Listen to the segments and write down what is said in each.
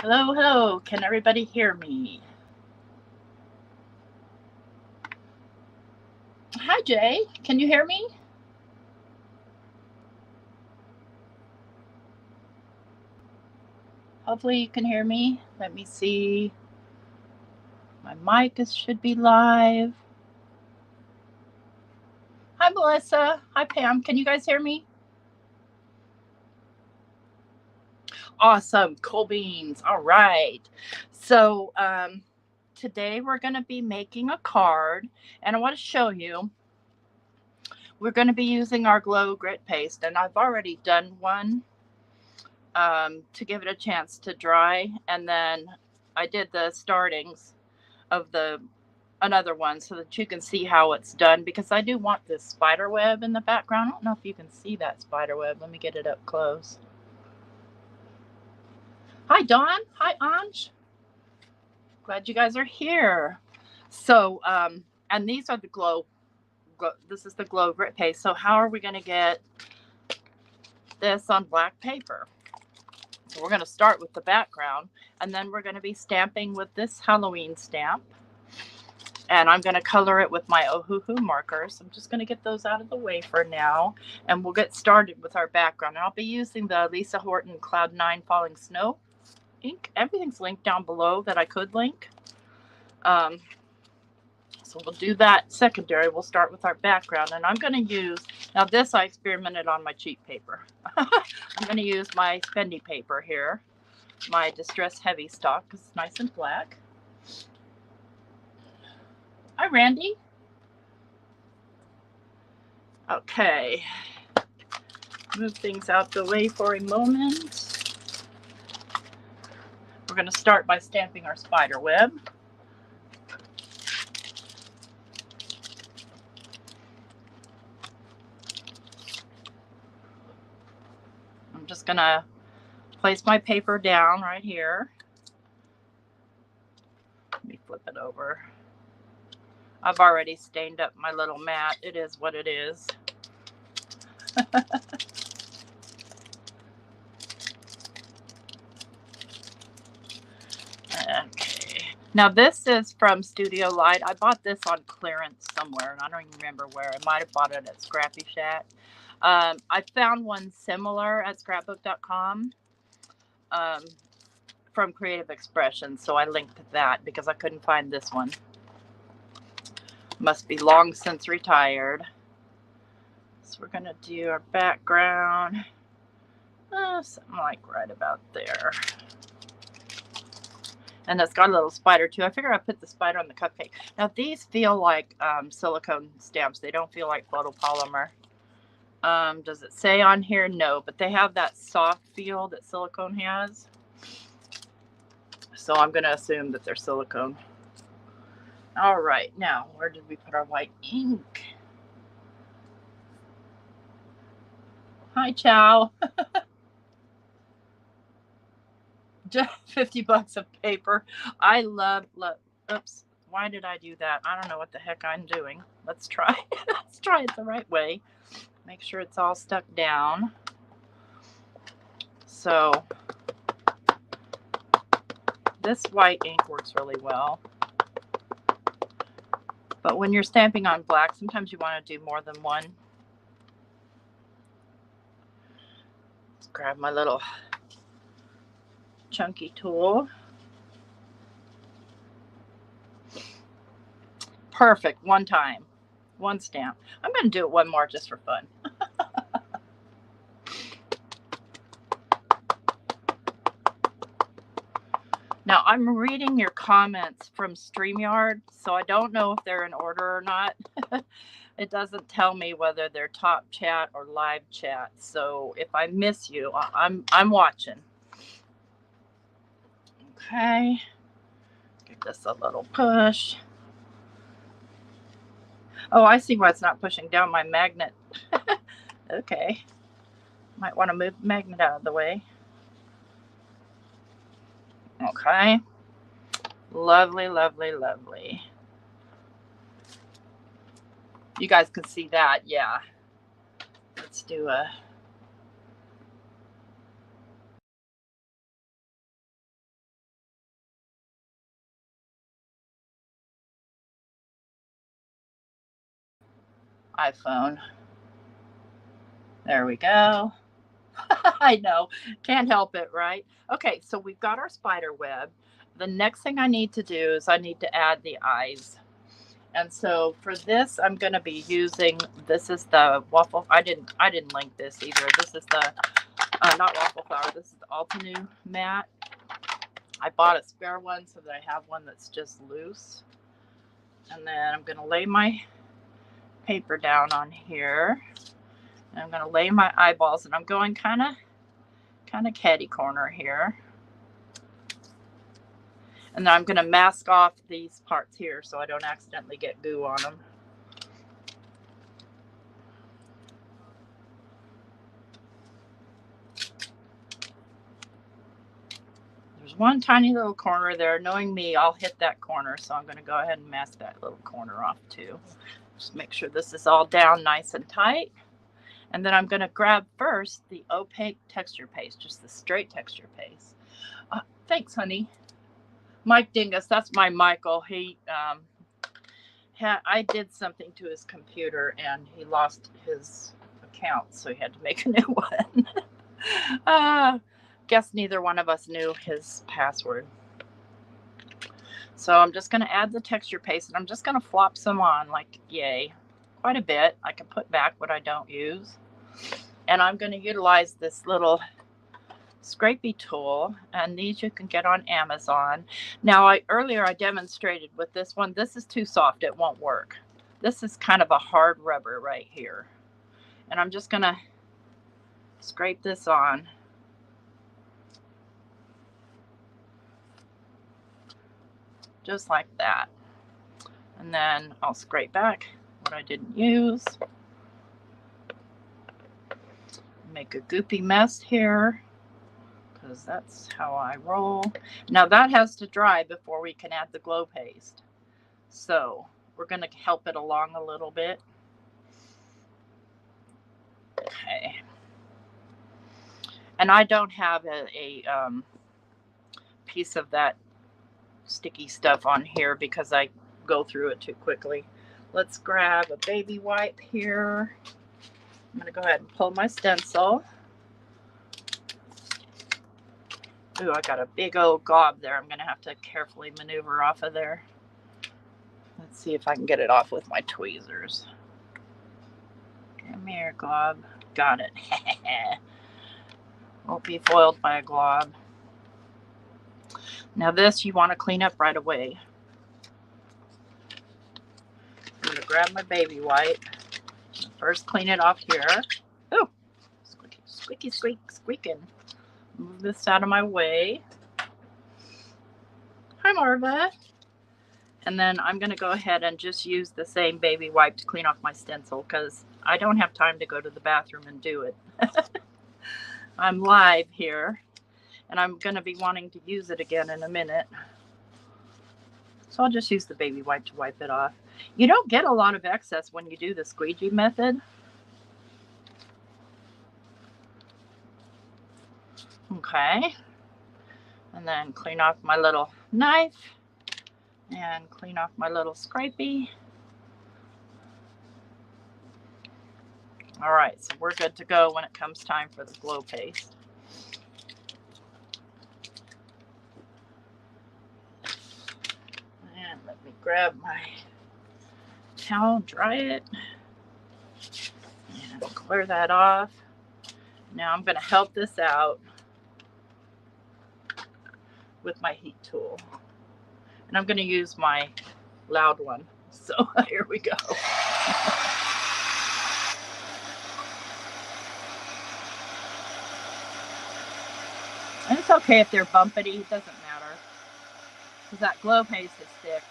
Hello, hello. Can everybody hear me? Hi, Jay. Can you hear me? Hopefully you can hear me. Let me see. My mic should be live. Hi, Melissa. Hi, Pam. Can you guys hear me? Awesome. Cool beans. All right. So today we're going to be making a card, and I want to show you. We're going to be using our glow grit paste, and I've already done one to give it a chance to dry, and then I did the startings of another one so that you can see how it's done, because I do want this spider web in the background. I don't know if you can see that spider web. Let me get it up close. Hi, Dawn. Hi, Anj. Glad you guys are here. So, and these are the this is the glow grit paste. So how are we going to get this on black paper? So we're going to start with the background, and then we're going to be stamping with this Halloween stamp. And I'm going to color it with my Ohuhu markers. I'm just going to get those out of the way for now, and we'll get started with our background. And I'll be using the Lisa Horton Cloud 9 Falling Snow ink. Everything's linked down below that I could link. So we'll do that secondary. We'll start with our background, and I'm going to use, now this I experimented on my cheap paper. I'm going to use my spendy paper here, my Distress Heavy stock, because it's nice and black. Hi, Randy. Okay. Move things out the way for a moment. We're going to start by stamping our spider web. I'm just going to place my paper down right here. Let me flip it over. I've already stained up my little mat. It is what it is. Okay. Now this is from Studio Light. I bought this on clearance somewhere, and I don't even remember where. I might have bought it at Scrappy Shack. I found one similar at scrapbook.com from Creative Expression, so I linked that because I couldn't find this one. Must be long since retired. So we're going to do our background. Something like right about there. And it's got a little spider too. I figure I put the spider on the cupcake. Now these feel like silicone stamps. They don't feel like photopolymer. Does it say on here? No, but they have that soft feel that silicone has. So I'm going to assume that they're silicone. All right, now where did we put our white ink? Hi, Chow. Just 50 bucks of paper. I love, oops, why did I do that? I don't know what the heck I'm doing. Let's try. Let's try it the right way. Make sure it's all stuck down. So this white ink works really well. But when you're stamping on black, sometimes you want to do more than one. Let's grab my little chunky tool. Perfect. One time. One stamp. I'm going to do it one more just for fun. Now, I'm reading your comments from StreamYard, so I don't know if they're in order or not. It doesn't tell me whether they're top chat or live chat. So if I miss you, I'm watching. Okay. Give this a little push. Oh, I see why it's not pushing down my magnet. Okay. Might want to move the magnet out of the way. Okay. Lovely, lovely, lovely. You guys can see that, yeah. Let's do a iPhone. There we go. I know, can't help it, right? Okay, so we've got our spider web. The next thing I need to do is I need to add the eyes. And so for this, I'm going to be using, this is the waffle, I didn't link this either. This is the, not waffle flower, this is the Altenew mat. I bought a spare one so that I have one that's just loose. And then I'm going to lay my paper down on here. And I'm going to lay my eyeballs, and I'm going kind of catty corner here. And then I'm going to mask off these parts here so I don't accidentally get goo on them. There's one tiny little corner there. Knowing me, I'll hit that corner, so I'm going to go ahead and mask that little corner off too. Just make sure this is all down nice and tight. And then I'm going to grab first the opaque texture paste, just the straight texture paste. Thanks, honey. Mike Dingus, that's my Michael. He, I did something to his computer and he lost his account, so he had to make a new one. Guess neither one of us knew his password. So I'm just going to add the texture paste, and I'm just going to flop some on, like, yay, quite a bit. I can put back what I don't use. And I'm going to utilize this little scrapey tool, and these you can get on Amazon. Now, earlier I demonstrated with this one. This is too soft, it won't work. This is kind of a hard rubber right here, and I'm just gonna scrape this on. Just like that. And then I'll scrape back what I didn't use. Make a goopy mess here, because that's how I roll. Now that has to dry before we can add the glow paste. So we're going to help it along a little bit. Okay. And I don't have a piece of that sticky stuff on here because I go through it too quickly. Let's grab a baby wipe here. I'm going to go ahead and pull my stencil. Ooh, I got a big old gob there. I'm going to have to carefully maneuver off of there. Let's see if I can get it off with my tweezers. Come here, glob. Got it. Won't be foiled by a glob. Now this you want to clean up right away. I'm going to grab my baby wipe. First clean it off here. Oh, squeaky, squeaky, squeak, squeaking. Move this out of my way. Hi, Marva. And then I'm going to go ahead and just use the same baby wipe to clean off my stencil because I don't have time to go to the bathroom and do it. I'm live here, and I'm going to be wanting to use it again in a minute. So I'll just use the baby wipe to wipe it off. You don't get a lot of excess when you do the squeegee method. Okay. And then clean off my little knife and clean off my little scrapey. All right, so we're good to go when it comes time for the glow paste. And let me grab my towel, dry it, and clear that off. Now I'm going to help this out with my heat tool. And I'm going to use my loud one. So here we go. And it's okay if they're bumpity, it doesn't matter. Because that glow paste is thick.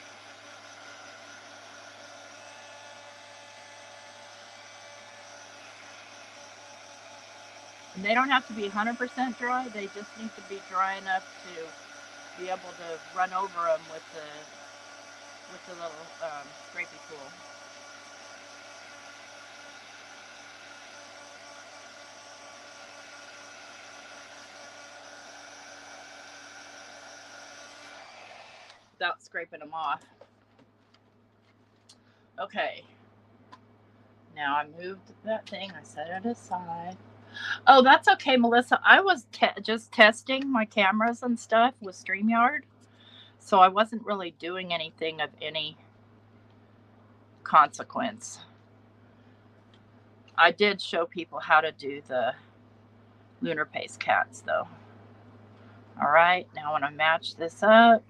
And they don't have to be 100% dry, they just need to be dry enough to be able to run over them with the little scrapey tool. Without scraping them off. Okay. Now I moved that thing. I set it aside. Oh, that's okay, Melissa. I was just testing my cameras and stuff with StreamYard. So I wasn't really doing anything of any consequence. I did show people how to do the lunar paste cats though. All right, now when I match this up,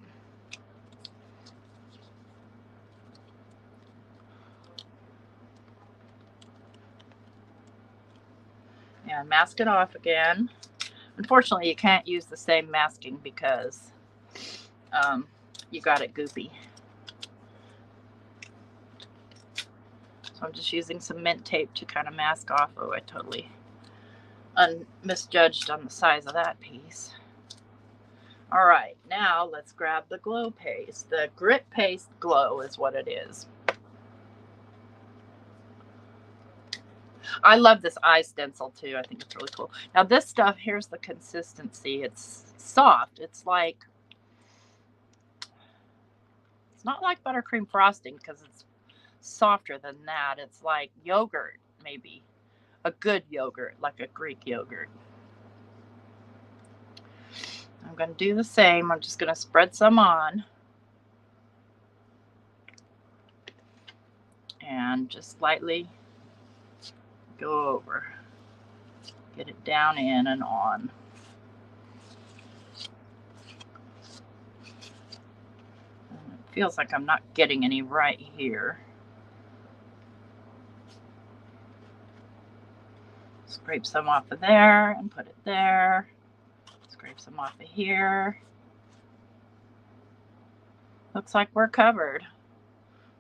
and mask it off again. Unfortunately, you can't use the same masking because you got it goopy. So I'm just using some mint tape to kind of mask off. Oh, I totally misjudged on the size of that piece. All right, now let's grab the glow paste. The grit paste glow is what it is. I love this eye stencil too. I think it's really cool. Now this stuff, here's the consistency. It's soft. It's like, it's not like buttercream frosting because it's softer than that. It's like yogurt, maybe. A good yogurt, like a Greek yogurt. I'm going to do the same. I'm just going to spread some on. And just lightly go over. Get it down in and on. And it feels like I'm not getting any right here. Scrape some off of there and put it there. Scrape some off of here. Looks like we're covered.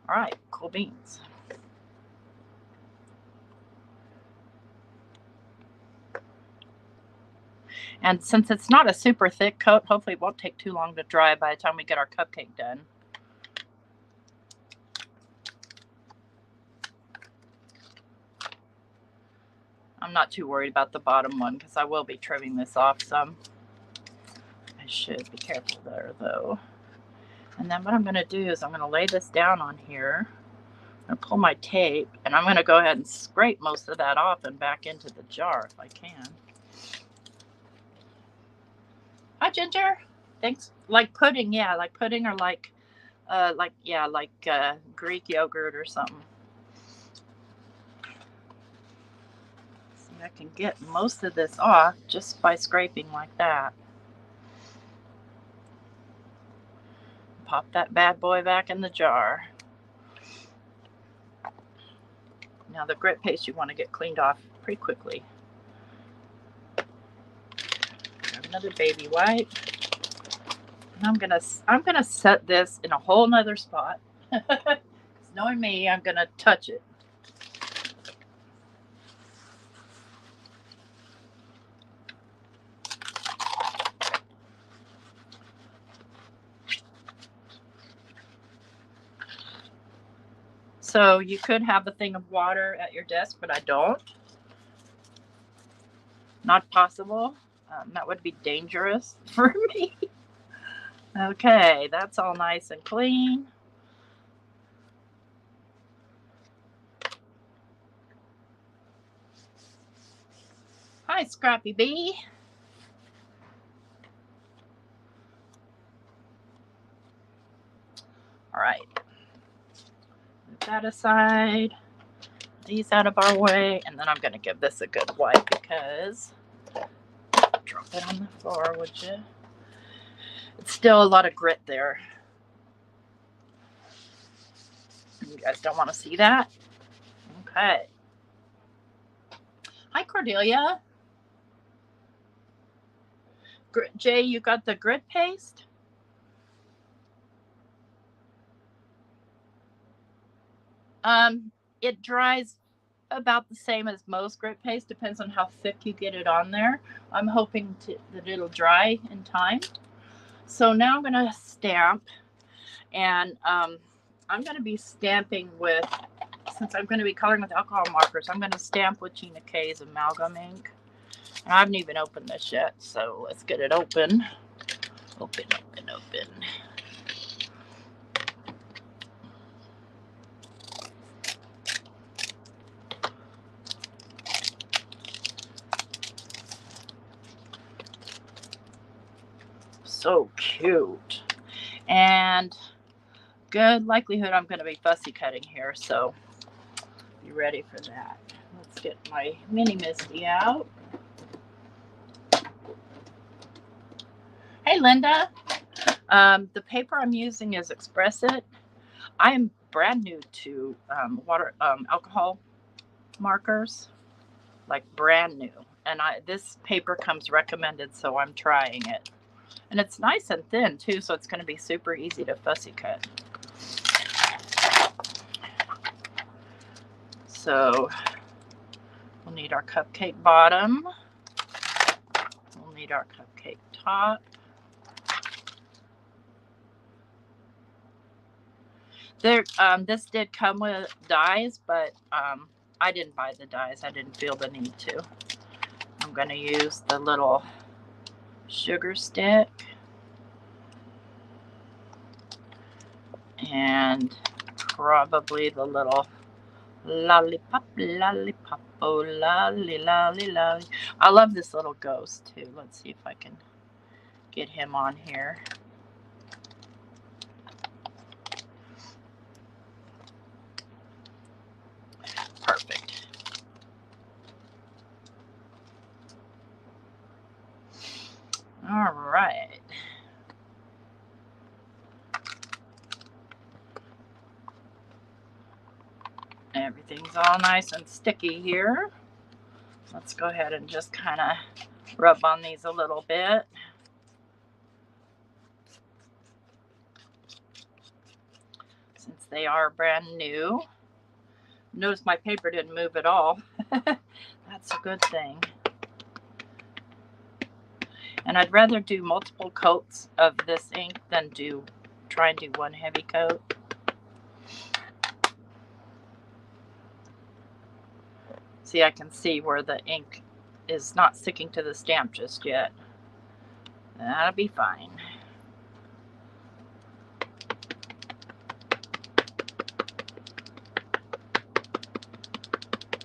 All right, cool beans. And since it's not a super thick coat, hopefully it won't take too long to dry by the time we get our cupcake done. I'm not too worried about the bottom one because I will be trimming this off some. I should be careful there though. And then what I'm going to do is I'm going to lay this down on here. I'm going to pull my tape and I'm going to go ahead and scrape most of that off and back into the jar if I can. Hi, Ginger. Thanks. Like pudding, yeah, like pudding or like Greek yogurt or something. See, I can get most of this off just by scraping like that. Pop that bad boy back in the jar. Now the grit paste you want to get cleaned off pretty quickly. Grab another baby wipe. And I'm gonna set this in a whole nother spot. Because knowing me, I'm gonna touch it. So you could have a thing of water at your desk, but I don't. Not possible. That would be dangerous for me. Okay, that's all nice and clean. Hi, Scrappy Bee. All right. Move that aside. These out of our way. And then I'm going to give this a good wipe because... Drop it on the floor, would you? It's still a lot of grit there. You guys don't want to see that? Okay. Hi, Cordelia. Jay, you got the grit paste? It dries about the same as most grit paste. Depends on how thick you get it on there. I'm hoping that it'll dry in time. So now I'm going to stamp. And I'm going to be stamping with, since I'm going to be coloring with alcohol markers, I'm going to stamp with Gina K's amalgam ink. And I haven't even opened this yet, so let's get it open. Open. so cute. And good likelihood I'm going to be fussy cutting here, so be ready for that. Let's get my mini Misty out. Hey, Linda. The paper I'm using is Express It. I am brand new to alcohol markers, like brand new. And this paper comes recommended, so I'm trying it. And it's nice and thin too, so it's going to be super easy to fussy cut. So we'll need our cupcake bottom. We'll need our cupcake top. This did come with dies, but I didn't buy the dies. I didn't feel the need to. I'm going to use the little sugar stick and probably the little lollipop, oh lolly, lolly, lolly. I love this little ghost too. Let's see if I can get him on here. Perfect. All right. Everything's all nice and sticky here. Let's go ahead and just kind of rub on these a little bit. Since they are brand new. Notice my paper didn't move at all. That's a good thing. And I'd rather do multiple coats of this ink than try and do one heavy coat. See, I can see where the ink is not sticking to the stamp just yet. That'll be fine.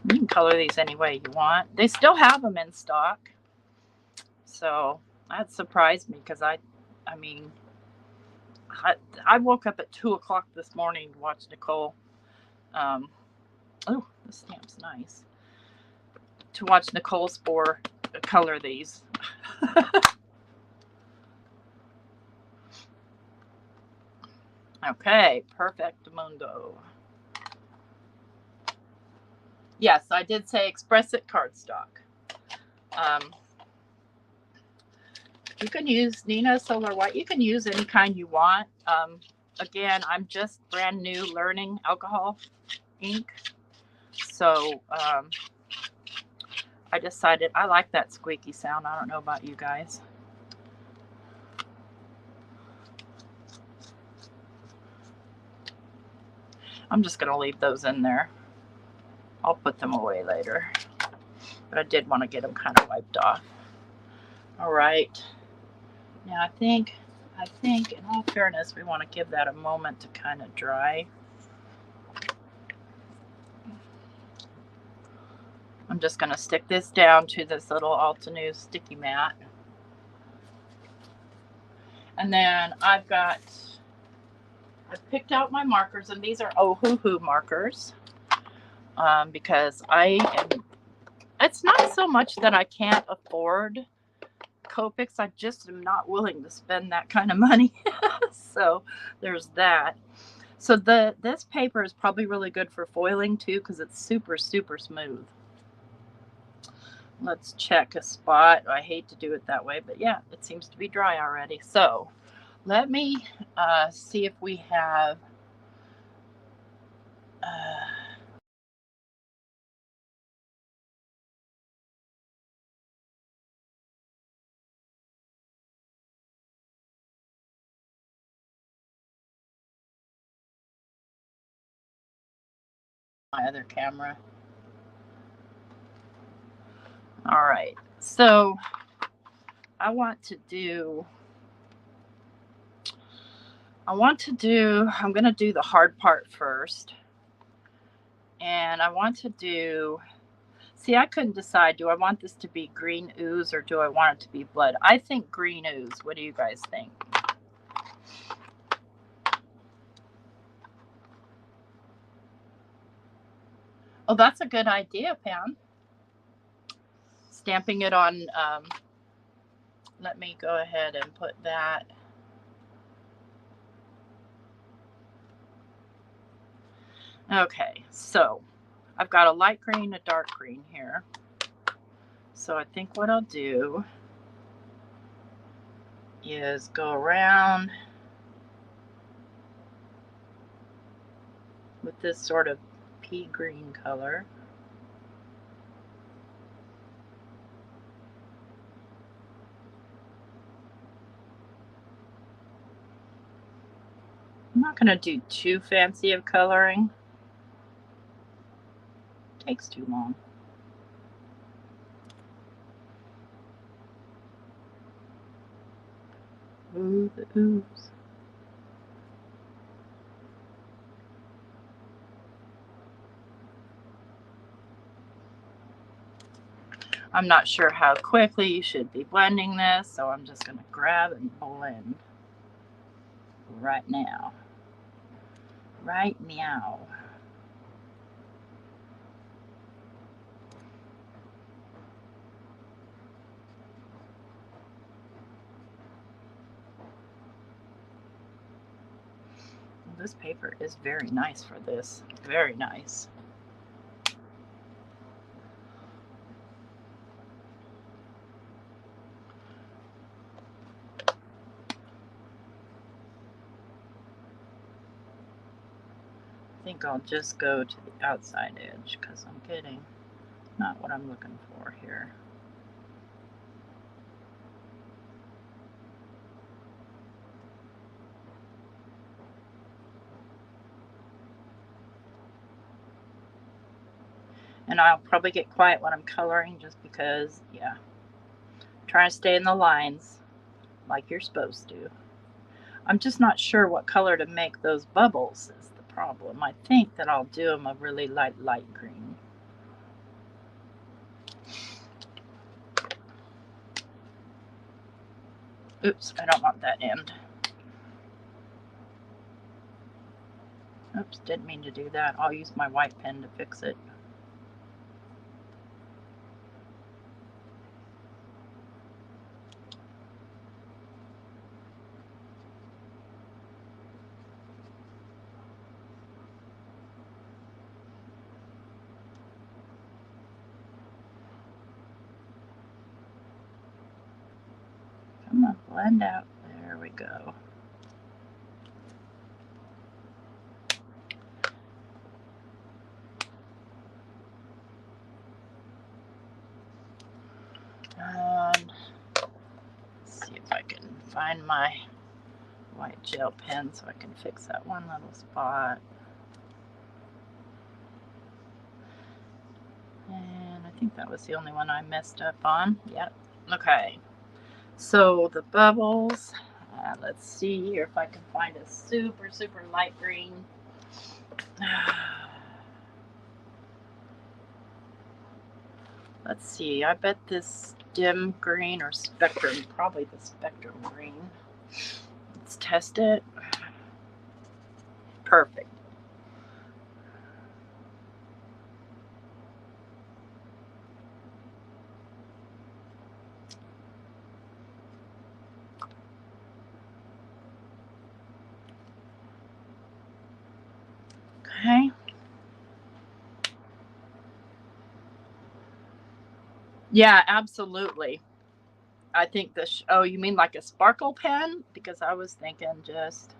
You can color these any way you want. They still have them in stock. So that surprised me because I woke up at 2 o'clock this morning to watch Nicole. Oh, the stamp's nice. To watch Nicole Spore color these. Okay, perfectamundo. Yes, I did say Express It cardstock. You can use Nina Solar White. You can use any kind you want. Again, I'm just brand new learning alcohol ink. So I decided I like that squeaky sound. I don't know about you guys. I'm just going to leave those in there. I'll put them away later. But I did want to get them kind of wiped off. All right. Now I think in all fairness, we want to give that a moment to kind of dry. I'm just going to stick this down to this little Altenews sticky mat. And then I've picked out my markers, and these are Ohuhu markers because it's not so much that I can't afford Copics, I just am not willing to spend that kind of money. So there's that. So this paper is probably really good for foiling too because it's super, super smooth. Let's check a spot. I hate to do it that way, but yeah, it seems to be dry already. So let me see if we have my other camera. All right, so I'm going to do the hard part first. And I want to do, See, I couldn't decide. Do I want this to be green ooze or do I want it to be blood? I think green ooze. What do you guys think? Oh, that's a good idea, Pam. Stamping it on, let me go ahead and put that. Okay, so I've got a light green, a dark green here. So I think what I'll do is go around with this sort of pea green color. I'm not going to do too fancy of coloring. It takes too long. Ooh, the ooze. I'm not sure how quickly you should be blending this, so I'm just going to grab and blend right now. Right now. This paper is very nice for this. Very nice. I think I'll just go to the outside edge because I'm getting not what I'm looking for here. And I'll probably get quiet when I'm coloring just because, yeah, I'm trying to stay in the lines like you're supposed to. I'm just not sure what color to make those bubbles is the problem. I think that I'll do them a really light green. Oops, I don't want that end. Oops, didn't mean to do that. I'll use my white pen to fix it. Come on, blend out. There we go. Let's see if I can find my white gel pen so I can fix that one little spot. And I think that was the only one I messed up on. Yep. Okay. So the bubbles, let's see here if I can find a super light green. Let's see, I bet this dim green or spectrum, probably the spectrum green. Let's test it. Perfect. Okay. Yeah, absolutely. I think this, oh, you mean like a sparkle pen? Because I was thinking just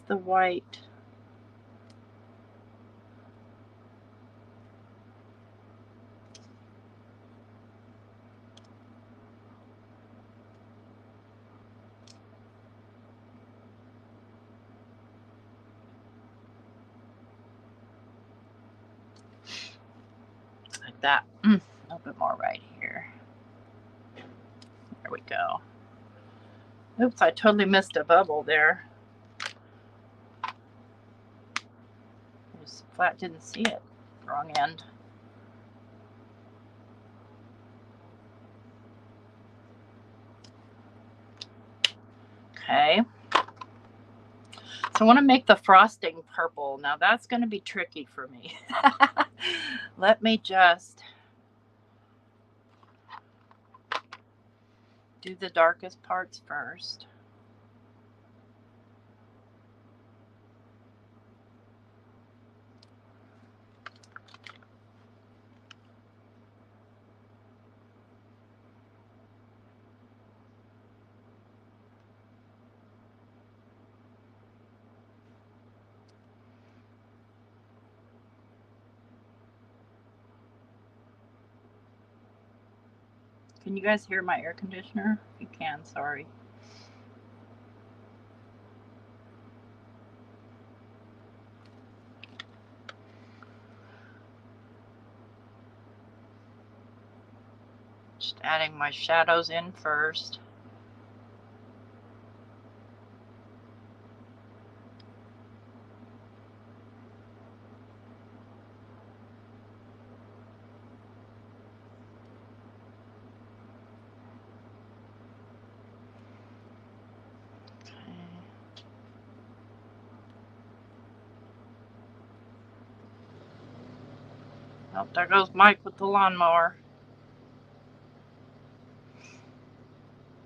the white. Like that. A little bit more right here. There we go. Oops, I totally missed a bubble there. I just flat didn't see it. Wrong end. Okay. So I want to make the frosting purple. Now that's going to be tricky for me. Let me just do the darkest parts first. Can you guys hear my air conditioner? If you can, sorry. Just adding my shadows in first. Oh, there goes Mike with the lawnmower.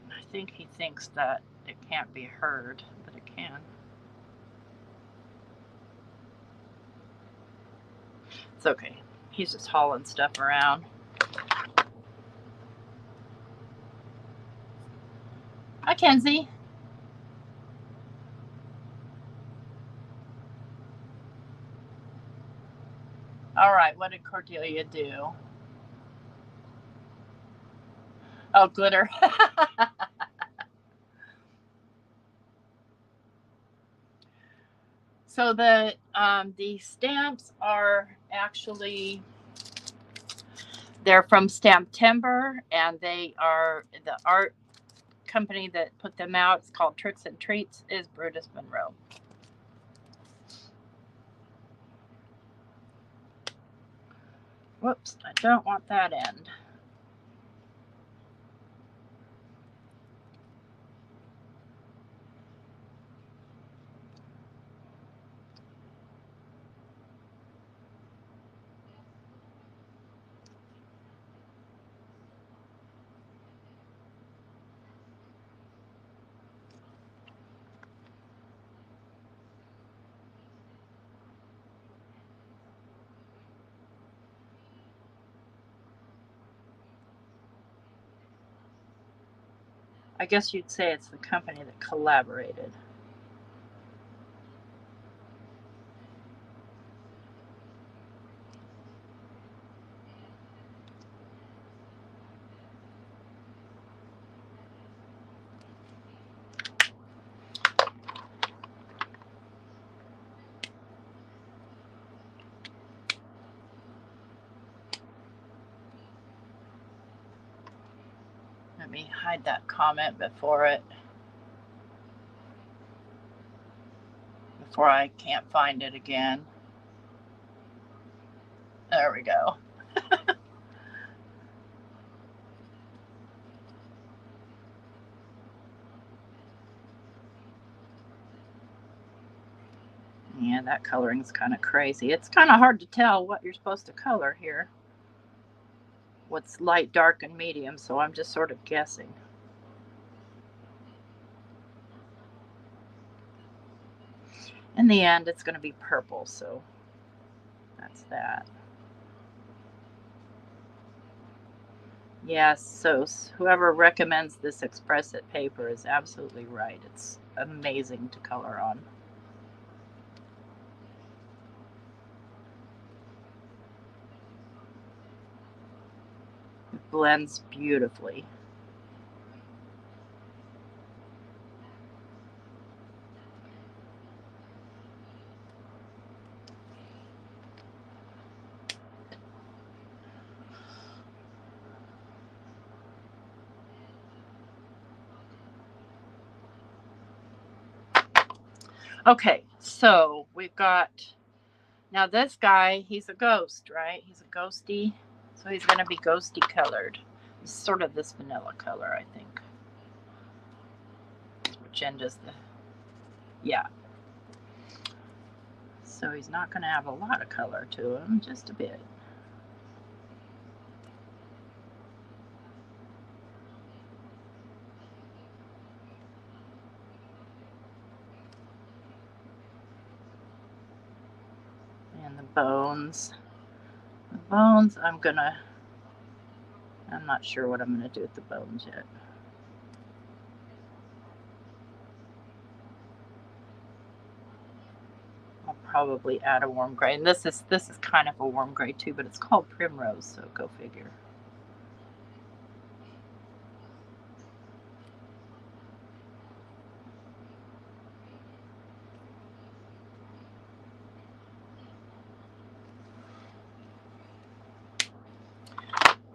I think he thinks that it can't be heard, but it can. It's okay. He's just hauling stuff around. Hi, Kenzie. All right, what did Cordelia do? Oh, glitter. So the stamps are actually, they're from Stamptember, and they are, the art company that put them out, it's called Tricks and Treats, is Brutus Monroe. Whoops, I don't want that end. I guess you'd say it's the company that collaborated. Let me hide that comment before I can't find it again. There we go. Yeah, that coloring's kind of crazy. It's kind of hard to tell what you're supposed to color here. What's light, dark, and medium, so I'm just sort of guessing. In the end, it's going to be purple, so that's that. Yes, so whoever recommends this Express It paper is absolutely right. It's amazing to color on. It blends beautifully. Okay, so we've got, now this guy, he's a ghost, right? He's a ghosty, so he's going to be ghosty colored. It's sort of this vanilla color, I think. Which end is the, yeah. So he's not going to have a lot of color to him, just a bit. And the bones. The bones, I'm not sure what I'm going to do with the bones yet. I'll probably add a warm gray. And this is kind of a warm gray too, but it's called Primrose, so go figure.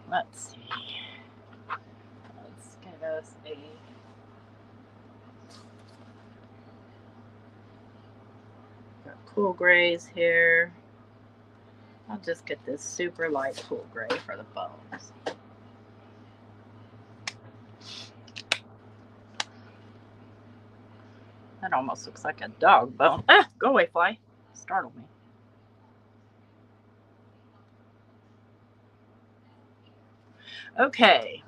Let's see. Let's get us a cool grays here. I'll just get this super light cool gray for the bones. That almost looks like a dog bone. Ah, go away, fly. Startled me. Okay.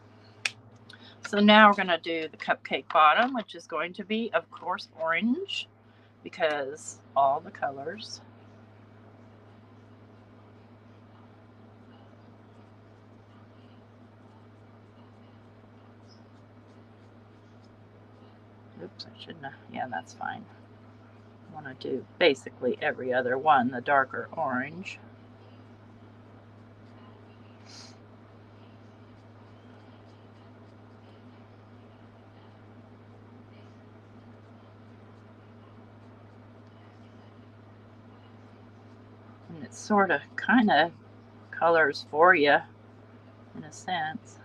So now we're going to do the cupcake bottom, which is going to be, of course, orange, because all the colors. Oops, I shouldn't have. Yeah, that's fine. I want to do basically every other one, the darker orange. And it sort of kind of colors for you in a sense.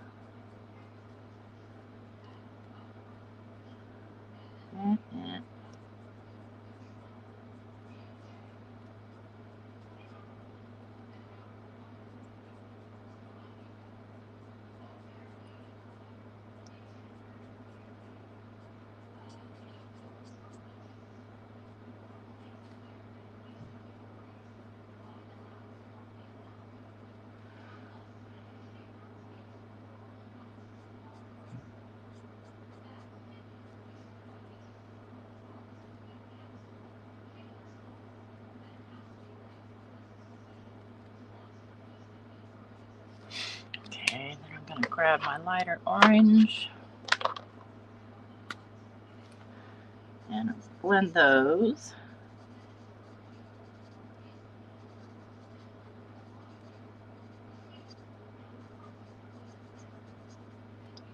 Okay, then I'm going to grab my lighter orange and blend those.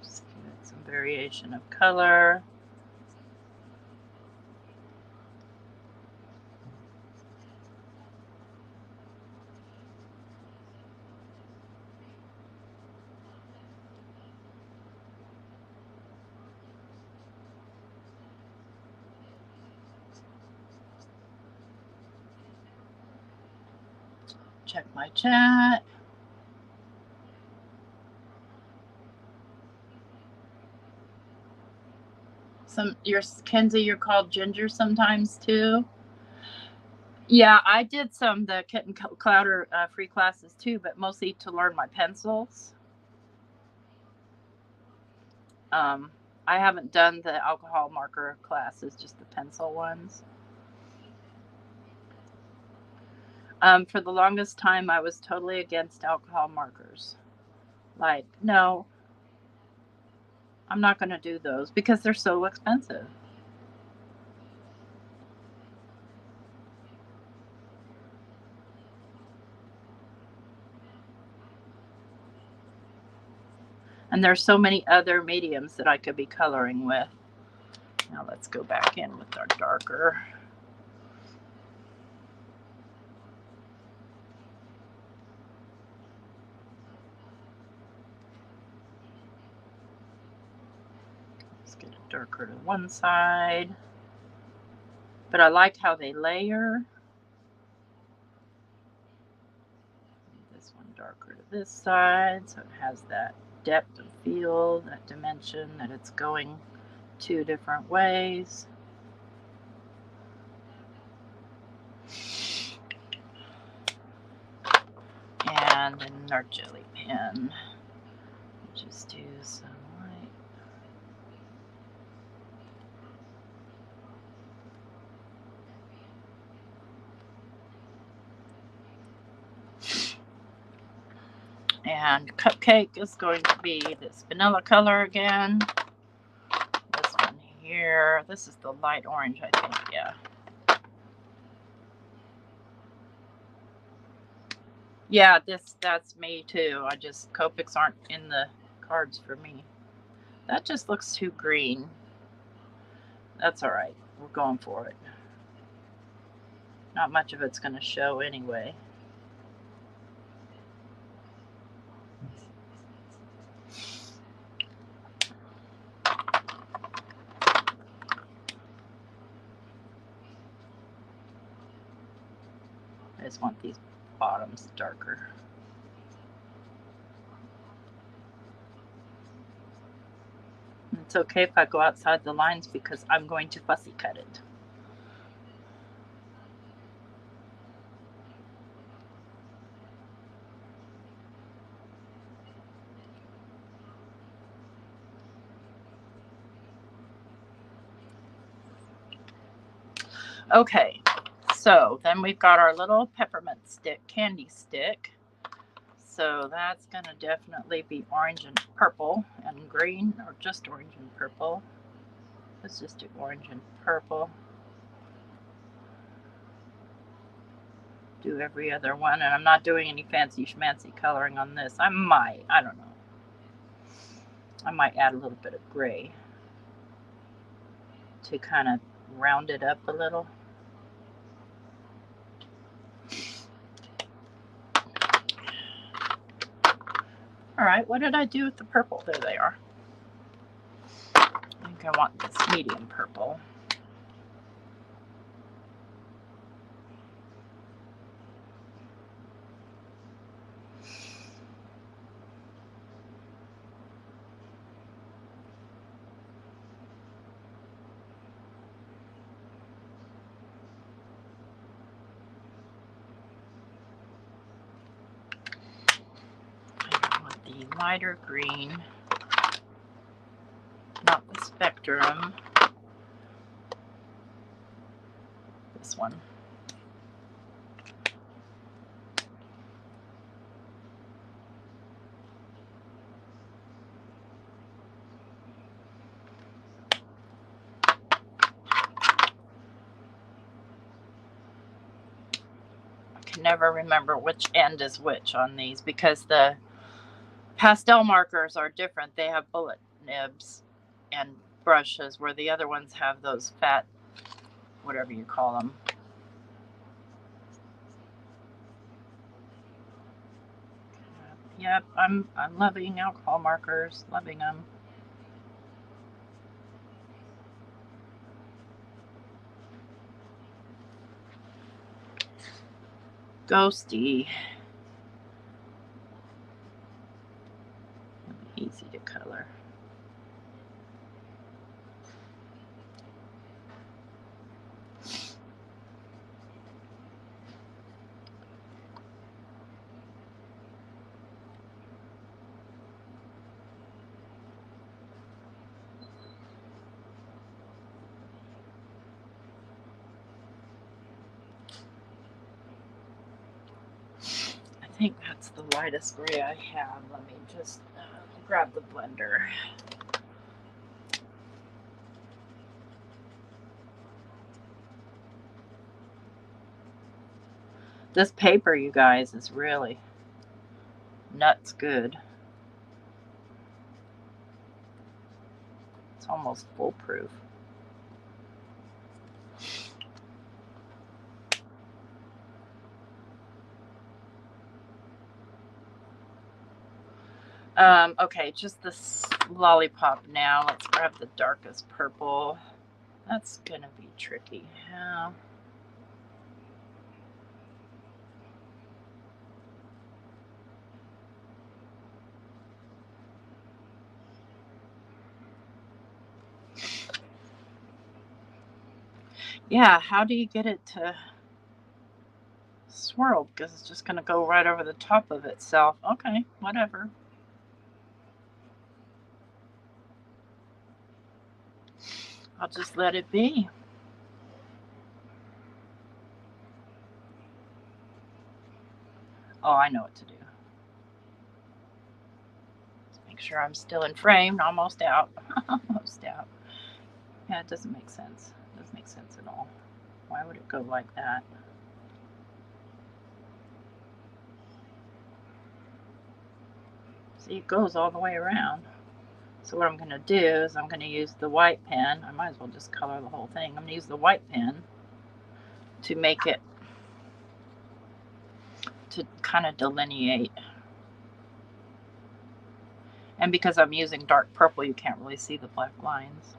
Just give it some variation of color. Check my chat. Kenzie, you're called Ginger sometimes too. Yeah, I did some the Kitten Clouder free classes too, but mostly to learn my pencils. I haven't done the alcohol marker classes, just the pencil ones. For the longest time, I was totally against alcohol markers. Like, no, I'm not going to do those because they're so expensive. And there's so many other mediums that I could be coloring with. Now let's go back in with our darker. Let's get it darker to one side. But I like how they layer. This one darker to this side, so it has that depth of field, that dimension that it's going 2 different ways. And then our jelly pen. Just do some white. And Cupcake is going to be this vanilla color again. This one here. This is the light orange, I think, yeah. Yeah, that's me too. Copics aren't in the cards for me. That just looks too green. That's all right. We're going for it. Not much of it's going to show anyway. I just want these bottoms darker. It's okay if I go outside the lines because I'm going to fussy cut it. Okay, so then we've got our little peppermint stick, candy stick. So that's going to definitely be orange and purple and green, or just orange and purple. Let's just do orange and purple. Do every other one, and I'm not doing any fancy schmancy coloring on this. I don't know. I might add a little bit of gray to kind of round it up a little. All right, what did I do with the purple? There they are. I think I want this medium purple. The lighter green, not the Spectrum, this one. I can never remember which end is which on these because the pastel markers are different. They have bullet nibs and brushes where the other ones have those fat, whatever you call them. Yep, I'm loving alcohol markers, loving them. Ghosty. Easy to color. I think that's the lightest gray I have. Let me just grab the blender. This paper, you guys, is really nuts good. It's almost foolproof. Okay, just this lollipop now. Let's grab the darkest purple. That's gonna be tricky. Yeah. Yeah, how do you get it to swirl? Because it's just going to go right over the top of itself. Okay, whatever. I'll just let it be. Oh, I know what to do. Let's make sure I'm still in frame. Almost out. Almost out. Yeah, it doesn't make sense. It doesn't make sense at all. Why would it go like that? See, it goes all the way around. So what I'm going to do is I'm going to use the white pen. I might as well just color the whole thing. I'm going to use the white pen to make it, to kind of delineate. And because I'm using dark purple, you can't really see the black lines.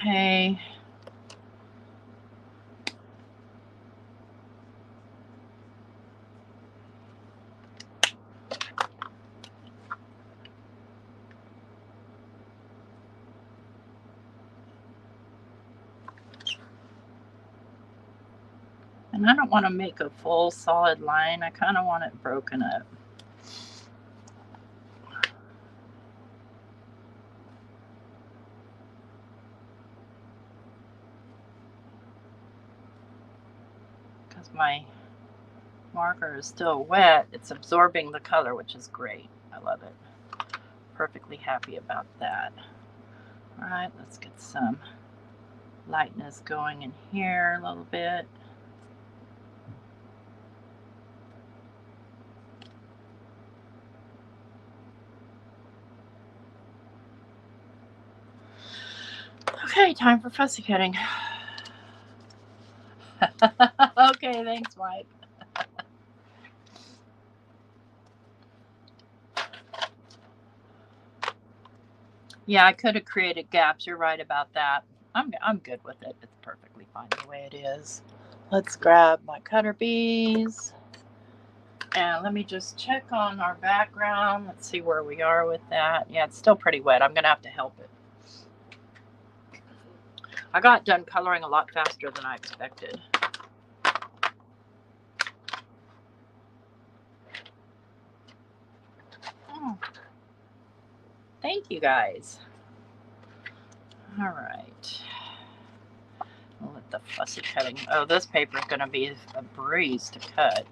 Okay. And I don't want to make a full solid line. I kind of want it broken up. Because my marker is still wet, it's absorbing the color, which is great. I love it. Perfectly happy about that. All right, let's get some lightness going in here a little bit. Okay, time for fussy cutting. Okay, thanks, Mike. Yeah, I could have created gaps. You're right about that. I'm good with it. It's perfectly fine the way it is. Let's grab my cutter bees. And let me just check on our background. Let's see where we are with that. Yeah, it's still pretty wet. I'm going to have to help it. I got done coloring a lot faster than I expected. Oh. Thank you, guys. All right. We'll let the fussy cutting. Oh, this paper is going to be a breeze to cut.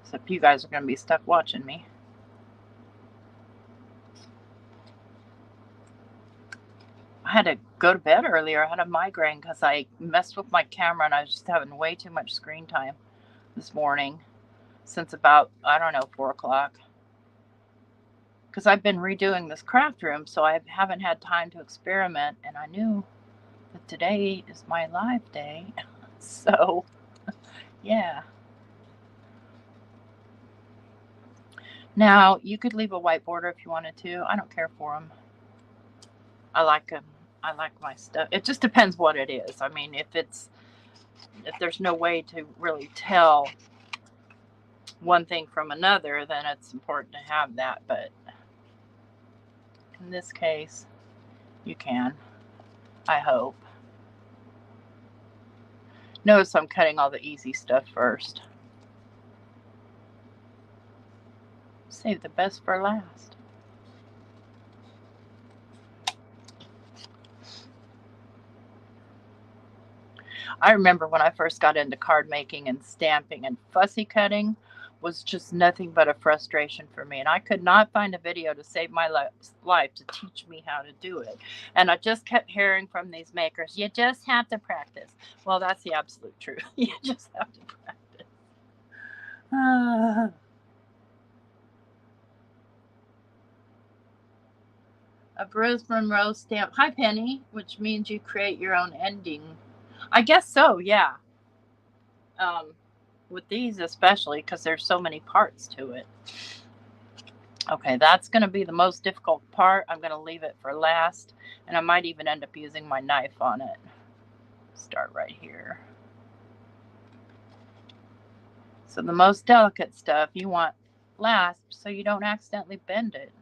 Except you guys are going to be stuck watching me. I had to go to bed earlier. I had a migraine because I messed with my camera and I was just having way too much screen time this morning since about, I don't know, 4 o'clock. Because I've been redoing this craft room, so I haven't had time to experiment, and I knew that today is my live day. So, yeah. Now, you could leave a white border if you wanted to. I don't care for them. I like them. I like my stuff. It just depends what it is. I mean, if there's no way to really tell one thing from another, then it's important to have that. But in this case, you can. I hope. Notice I'm cutting all the easy stuff first. Save the best for last. I remember when I first got into card making and stamping, and fussy cutting was just nothing but a frustration for me. And I could not find a video to save my life to teach me how to do it. And I just kept hearing from these makers, you just have to practice. Well, that's the absolute truth. You just have to practice. A Bruce Monroe stamp. Hi, Penny, which means you create your own ending. I guess so, yeah. With these especially, because there's so many parts to it. Okay, that's going to be the most difficult part. I'm going to leave it for last, and I might even end up using my knife on it. Start right here. So the most delicate stuff you want last so you don't accidentally bend it.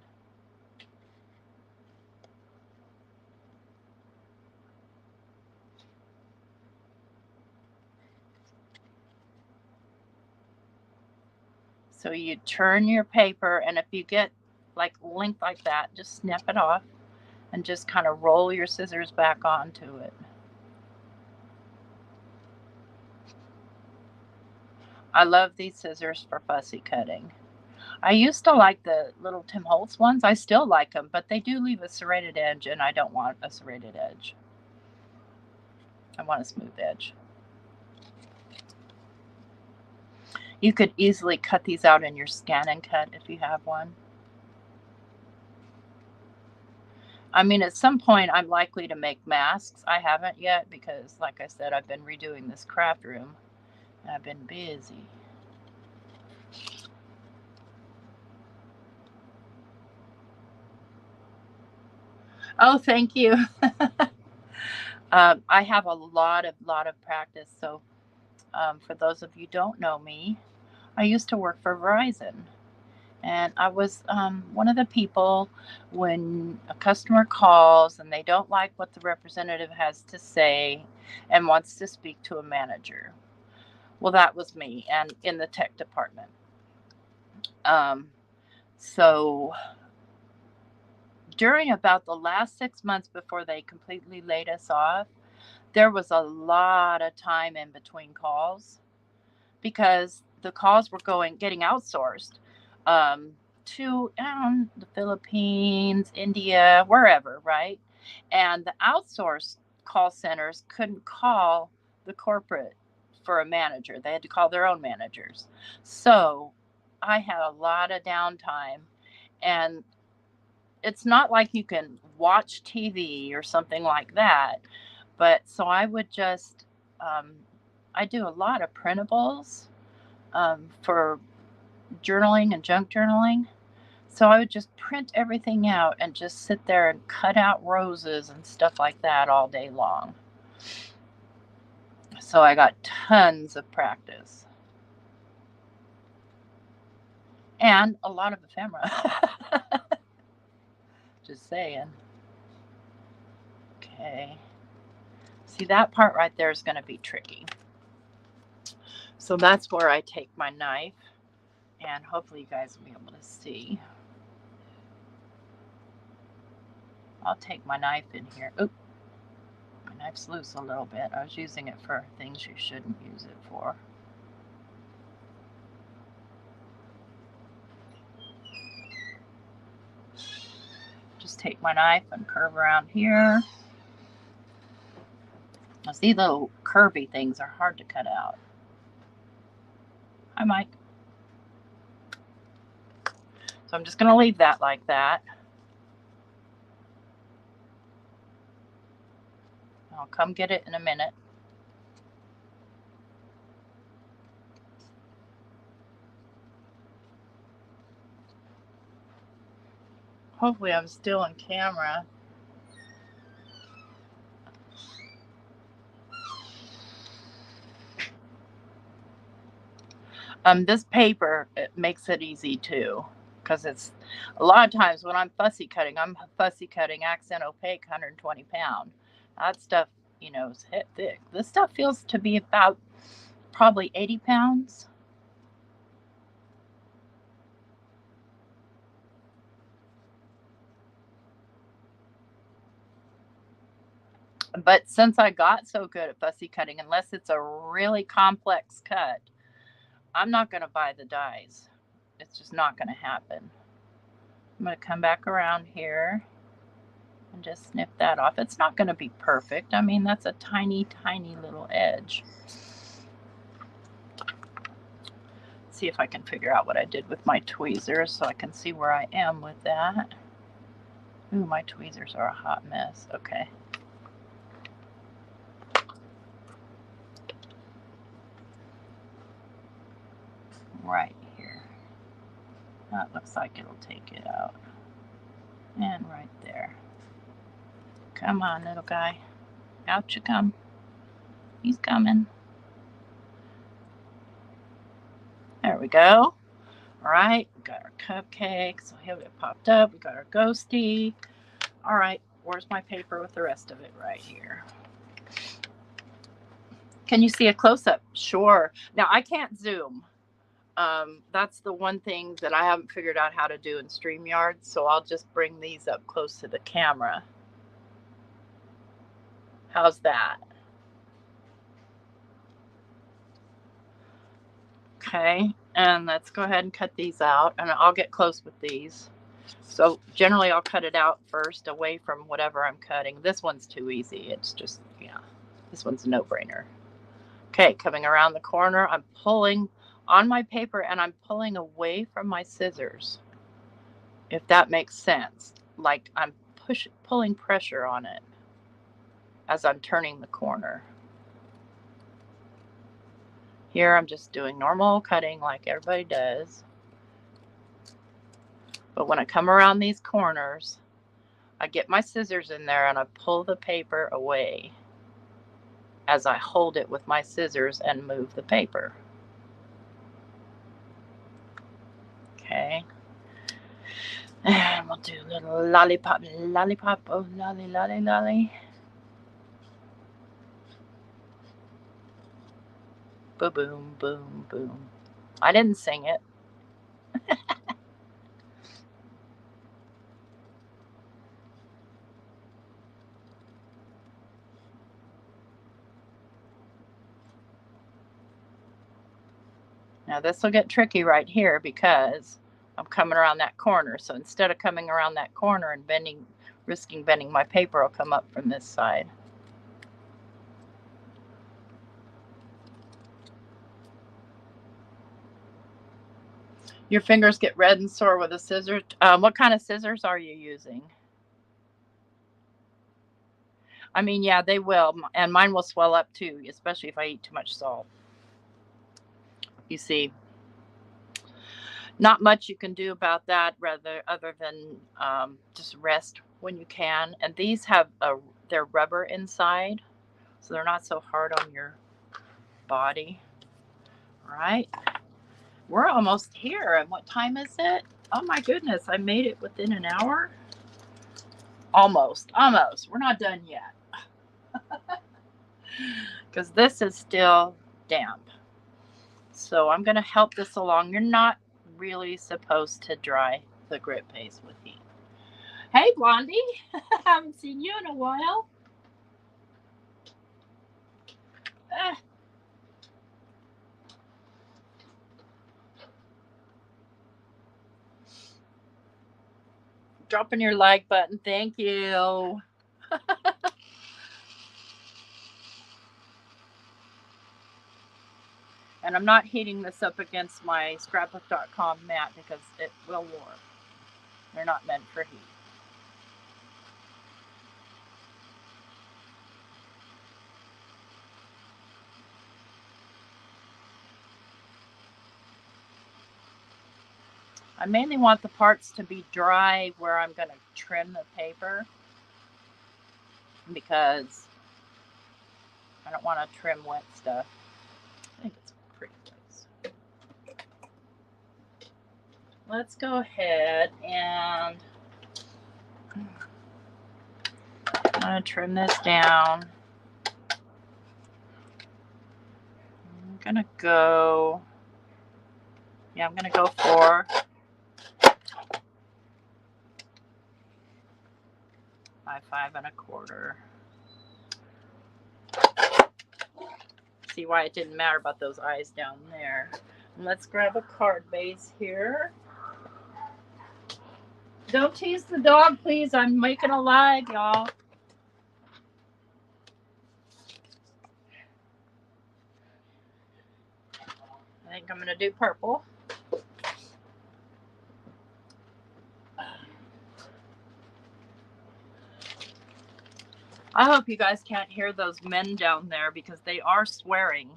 So you turn your paper, and if you get like length like that, just snip it off and just kind of roll your scissors back onto it. I love these scissors for fussy cutting. I used to like the little Tim Holtz ones. I still like them, but they do leave a serrated edge, and I don't want a serrated edge. I want a smooth edge. You could easily cut these out in your Scan and Cut if you have one. I mean, at some point, I'm likely to make masks. I haven't yet because, like I said, I've been redoing this craft room. And I've been busy. Oh, thank you. I have a lot of practice. So, for those of you who don't know me, I used to work for Verizon. And I was one of the people when a customer calls and they don't like what the representative has to say and wants to speak to a manager. Well, that was me, and in the tech department. So during about the last 6 months before they completely laid us off, there was a lot of time in between calls because the calls were getting outsourced to the Philippines, India, wherever, right? And the outsourced call centers couldn't call the corporate for a manager. They had to call their own managers. So I had a lot of downtime, and it's not like you can watch TV or something like that. But so I would just, I do a lot of printables for journaling and junk journaling. So I would just print everything out and just sit there and cut out roses and stuff like that all day long. So I got tons of practice. And a lot of ephemera. Just saying. Okay. See, that part right there is going to be tricky. So that's where I take my knife, and hopefully you guys will be able to see. I'll take my knife in here. Oop. My knife's loose a little bit. I was using it for things you shouldn't use it for. Just take my knife and curve around here. Now, see, little curvy things are hard to cut out. Hi, Mike. So I'm just going to leave that like that. I'll come get it in a minute. Hopefully I'm still on camera. This paper, it makes it easy too, because it's a lot of times when I'm fussy cutting accent opaque 120 pound. That stuff, is thick. This stuff feels to be about probably 80 pounds. But since I got so good at fussy cutting, unless it's a really complex cut, I'm not going to buy the dies. It's just not going to happen. I'm going to come back around here and just snip that off. It's not going to be perfect. I mean, that's a tiny, tiny little edge. Let's see if I can figure out what I did with my tweezers so I can see where I am with that. Ooh, my tweezers are a hot mess. Okay. Right here. That looks like it'll take it out. And right there. Come on, little guy. Out you come. He's coming. There we go. All right, we got our cupcake. So here it popped up. We got our ghosty. All right, where's my paper with the rest of it? Right here. Can you see a close-up? Sure. Now, I can't zoom. That's the one thing that I haven't figured out how to do in StreamYard, so I'll just bring these up close to the camera. How's that? Okay, and let's go ahead and cut these out, and I'll get close with these. So generally I'll cut it out first away from whatever I'm cutting. This one's too easy. It's just, yeah, this one's a no-brainer. Okay, coming around the corner, I'm pulling on my paper and I'm pulling away from my scissors, if that makes sense. Like I'm pulling pressure on it as I'm turning the corner. Here I'm just doing normal cutting like everybody does. But when I come around these corners, I get my scissors in there and I pull the paper away as I hold it with my scissors and move the paper. Okay. And we'll do a little lollipop, lollipop, oh lolly, lolly, lolly. Boom, boom, boom, boom. I didn't sing it. Now this will get tricky right here because I'm coming around that corner. So instead of coming around that corner and risking bending my paper, I'll come up from this side. Your fingers get red and sore with a scissors. What kind of scissors are you using? I mean, yeah, they will. And mine will swell up too, especially if I eat too much salt. You see, not much you can do about that other than just rest when you can. And these have they're rubber inside, so they're not so hard on your body. All right. We're almost here. And what time is it? Oh my goodness, I made it within an hour. Almost. We're not done yet. Because this is still damp. So I'm going to help this along. You're not really supposed to dry the grit paste with heat. Hey, Blondie. Haven't seen you in a while. Dropping your like button. Thank you. And I'm not heating this up against my scrapbook.com mat because it will warp. They're not meant for heat. I mainly want the parts to be dry where I'm going to trim the paper because I don't want to trim wet stuff. I think it's a pretty place. Let's go ahead and I'm going to trim this down. I'm going to go for 5 5 1/4. See why it didn't matter about those eyes down there. And let's grab a card base here. Don't tease the dog, please. I'm making a live, y'all. I think I'm going to do purple. I hope you guys can't hear those men down there because they are swearing.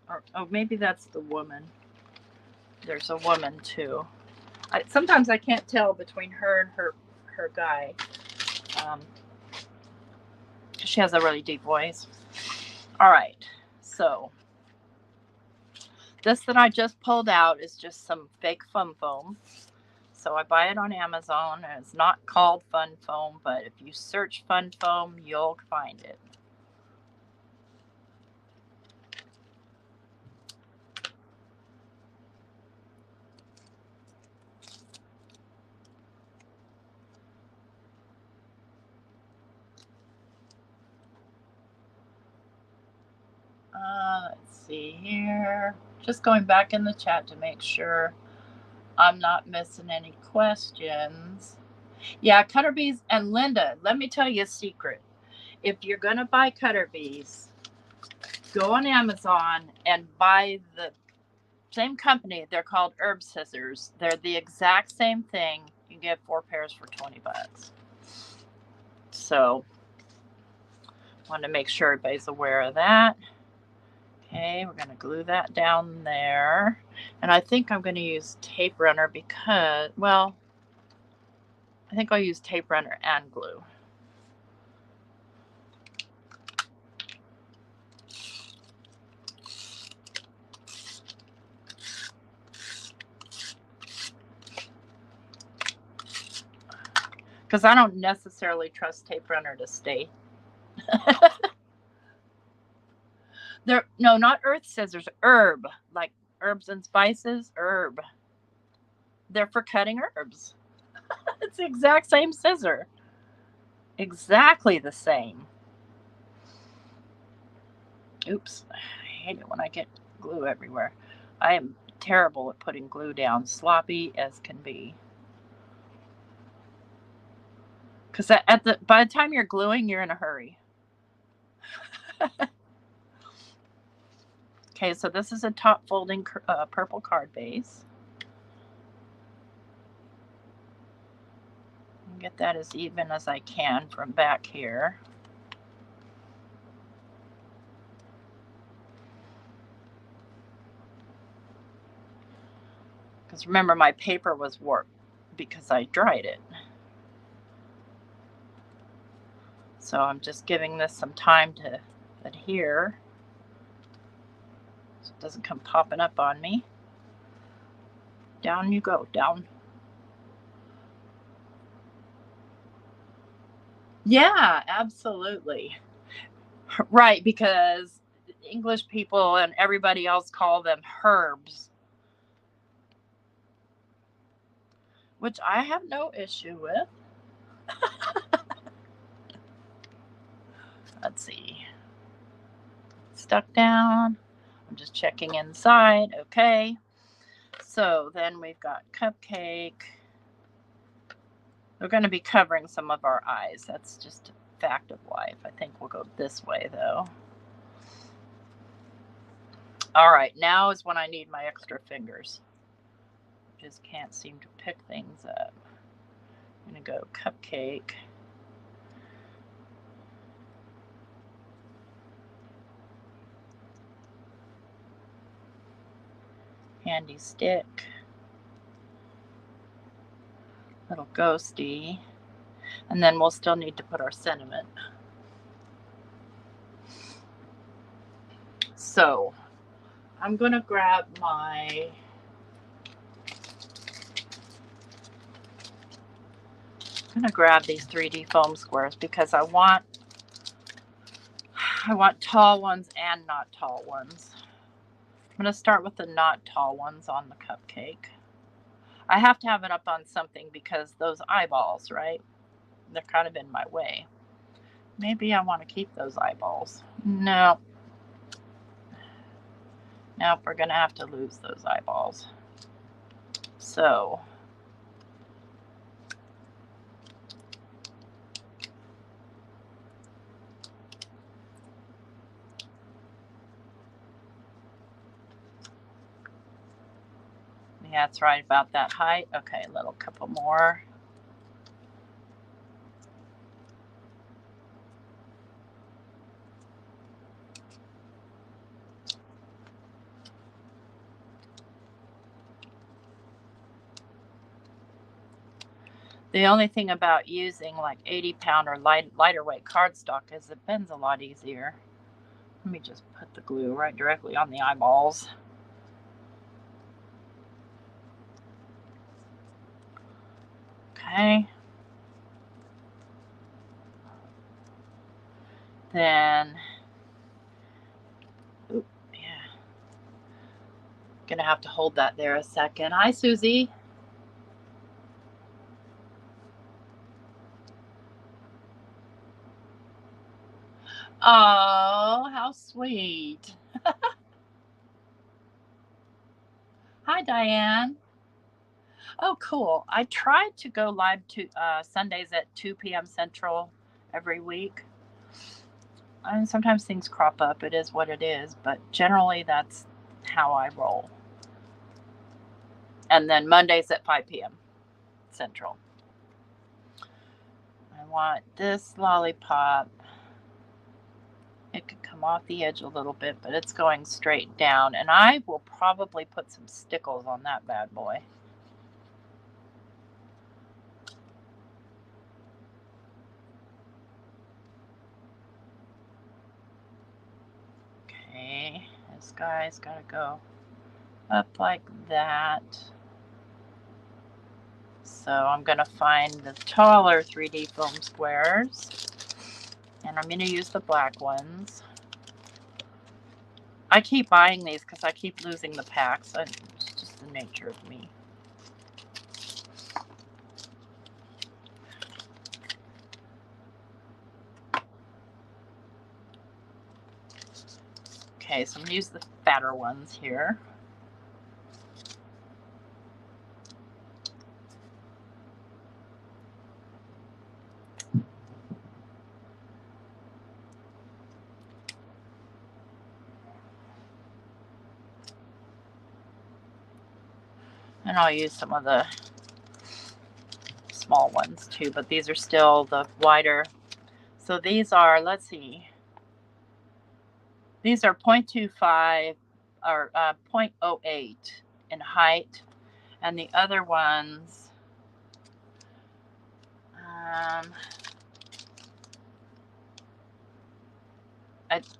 Or, oh, maybe that's the woman. There's a woman too. Sometimes I can't tell between her and her guy. She has a really deep voice. All right, so this that I just pulled out is just some fake fun foam. So I buy it on Amazon. And it's not called fun foam, but if you search fun foam, you'll find it. Let's see here. Just going back in the chat to make sure I'm not missing any questions. Yeah, cutter bees. And Linda, let me tell you a secret. If you're going to buy cutter bees, go on Amazon and buy the same company. They're called herb scissors. They're the exact same thing. You can get 4 pairs for 20 bucks. So, want to make sure everybody's aware of that. Okay, we're going to glue that down there. And I think I'm going to use tape runner because, well, I think I'll use tape runner and glue. Because I don't necessarily trust tape runner to stay. No, not earth scissors, herb, like herbs and spices, herb. They're for cutting herbs. It's the exact same scissor. Exactly the same. Oops, I hate it when I get glue everywhere. I am terrible at putting glue down, sloppy as can be. Because by the time you're gluing, you're in a hurry. Okay, so this is a top folding purple card base. Get that as even as I can from back here. Because remember, my paper was warped because I dried it. So I'm just giving this some time to adhere so it doesn't come popping up on me. Down you go, down. Yeah, absolutely. Right, because English people and everybody else call them herbs, which I have no issue with. Let's see. Stuck down. I'm just checking inside. Okay. So then we've got Cupcake. We're going to be covering some of our eyes. That's just a fact of life. I think we'll go this way, though. All right, now is when I need my extra fingers. Just can't seem to pick things up. I'm going to go Cupcake. Handy stick. Little ghosty. And then we'll still need to put our sentiment. So I'm going to grab my these 3D foam squares because I want tall ones and not tall ones. I'm going to start with the not tall ones on the cupcake. I have to have it up on something because those eyeballs, right? They're kind of in my way. Maybe I want to keep those eyeballs. No. Nope, we're going to have to lose those eyeballs. So yeah, it's right about that height. Okay, a little couple more. The only thing about using like 80-pound or lighter weight cardstock is it bends a lot easier. Let me just put the glue right directly on the eyeballs. Okay. Then, oop, yeah. Gonna have to hold that there a second. Hi, Susie. Oh, how sweet. Hi, Diane. Oh, cool. I tried to go live to Sundays at 2 p.m. Central every week. And sometimes things crop up. It is what it is. But generally, that's how I roll. And then Mondays at 5 p.m. Central. I want this lollipop. It could come off the edge a little bit, but it's going straight down. And I will probably put some stickles on that bad boy. Okay, this guy's got to go up like that. So I'm going to find the taller 3D foam squares, and I'm going to use the black ones. I keep buying these because I keep losing the packs. It's just the nature of me. Okay, so I'm going to use the fatter ones here. And I'll use some of the small ones too, but these are still the wider. So these are, let's see, these are 0.25 or 0.08 in height, and the other ones, I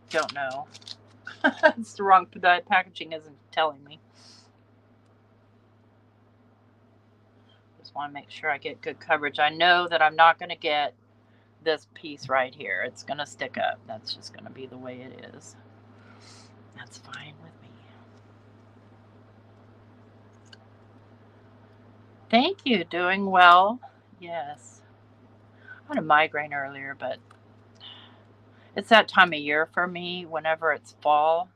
don't know. It's the wrong, the packaging isn't telling me. Just want to make sure I get good coverage. I know that I'm not going to get this piece right here. It's going to stick up. That's just going to be the way it is. That's fine with me. Thank you. Doing well. Yes. I had a migraine earlier, but it's that time of year for me. Whenever it's fall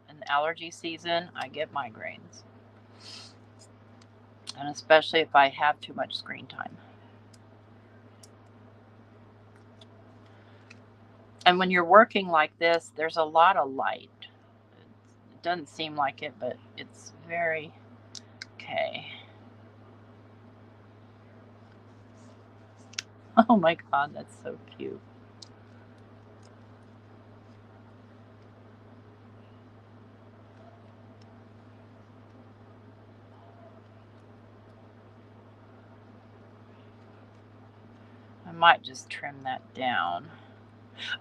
and allergy season, I get migraines. And especially if I have too much screen time. And when you're working like this, there's a lot of light. It doesn't seem like it, but it's very... Okay. Oh my God, that's so cute. I might just trim that down.